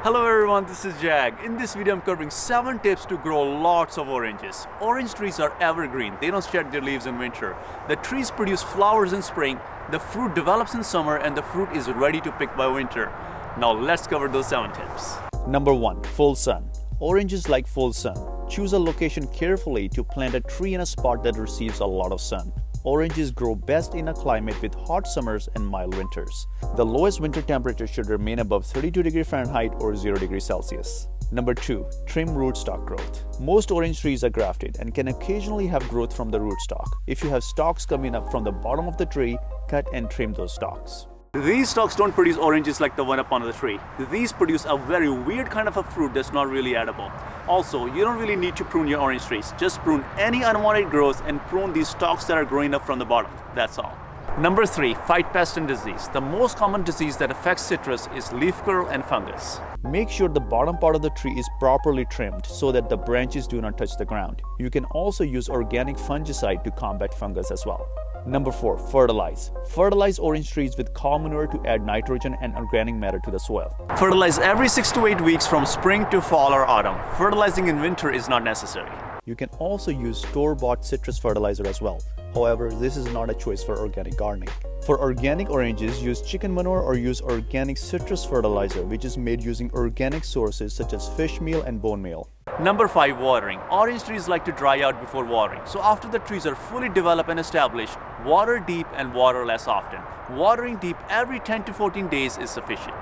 Hello everyone, this is Jag. In this video I'm covering 7 tips to grow lots of oranges. Orange trees are evergreen, they don't shed their leaves in winter. The trees produce flowers in spring, the fruit develops in summer, and the fruit is ready to pick by winter. Now let's cover those 7 tips. Number 1. Full sun. Oranges like full sun. Choose a location carefully to plant a tree in a spot that receives a lot of sun. Oranges grow best in a climate with hot summers and mild winters. The lowest winter temperature should remain above 32°F or 0°C. Number 2. Trim rootstock growth. Most orange trees are grafted and can occasionally have growth from the rootstock. If you have stalks coming up from the bottom of the tree, cut and trim those stalks. These stalks don't produce oranges like the one up on the tree. These produce a very weird kind of a fruit that's not really edible. Also, you don't really need to prune your orange trees. Just prune any unwanted growth and prune these stalks that are growing up from the bottom. That's all. Number 3. Fight pest and disease. The most common disease that affects citrus is leaf curl and fungus. Make sure the bottom part of the tree is properly trimmed so that the branches do not touch the ground. You can also use organic fungicide to combat fungus as well. Number 4. Fertilize. Fertilize orange trees with cow manure to add nitrogen and organic matter to the soil. Fertilize every 6 to 8 weeks from spring to fall or autumn. Fertilizing in winter is not necessary. You can also use store-bought citrus fertilizer as well. However, this is not a choice for organic gardening. For organic oranges, use chicken manure or use organic citrus fertilizer, which is made using organic sources such as fish meal and bone meal. Number 5. Watering. Orange trees like to dry out before watering. So after the trees are fully developed and established, water deep and water less often. Watering deep every 10 to 14 days is sufficient.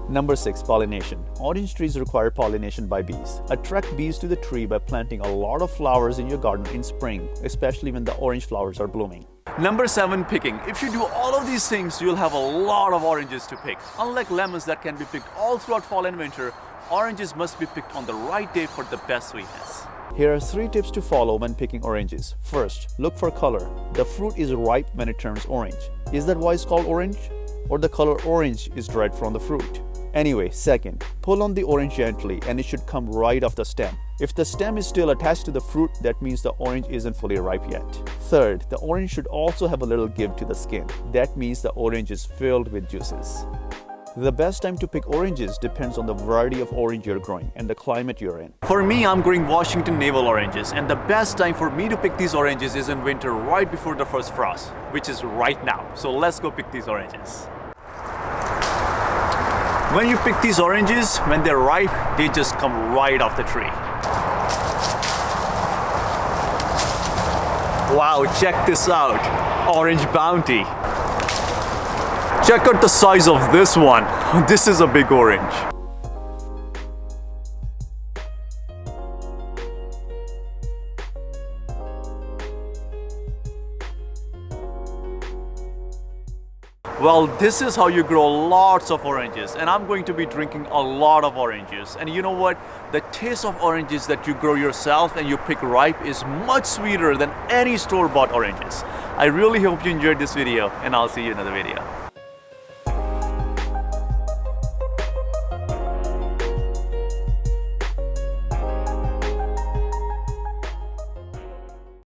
Number 6. Pollination. Orange trees require pollination by bees. Attract bees to the tree by planting a lot of flowers in your garden in spring, especially when the orange flowers are blooming. Number 7. Picking. If you do all of these things, you'll have a lot of oranges to pick. Unlike lemons that can be picked all throughout fall and winter, oranges must be picked on the right day for the best sweetness. Here are 3 tips to follow when picking oranges. First, look for color. The fruit is ripe when it turns orange. Is that why it's called orange? Or the color orange is derived from the fruit? Anyway, second, pull on the orange gently and it should come right off the stem. If the stem is still attached to the fruit, that means the orange isn't fully ripe yet. Third, the orange should also have a little give to the skin. That means the orange is filled with juices. The best time to pick oranges depends on the variety of orange you're growing and the climate you're in. For me, I'm growing Washington Navel oranges, and the best time for me to pick these oranges is in winter right before the first frost, which is right now. So let's go pick these oranges. When you pick these oranges, when they're ripe, they just come right off the tree. Wow, check this out. Orange Bounty. Check out the size of this one. This is a big orange. Well, this is how you grow lots of oranges, and I'm going to be drinking a lot of oranges. And you know what? The taste of oranges that you grow yourself and you pick ripe is much sweeter than any store-bought oranges. I really hope you enjoyed this video, and I'll see you in another video.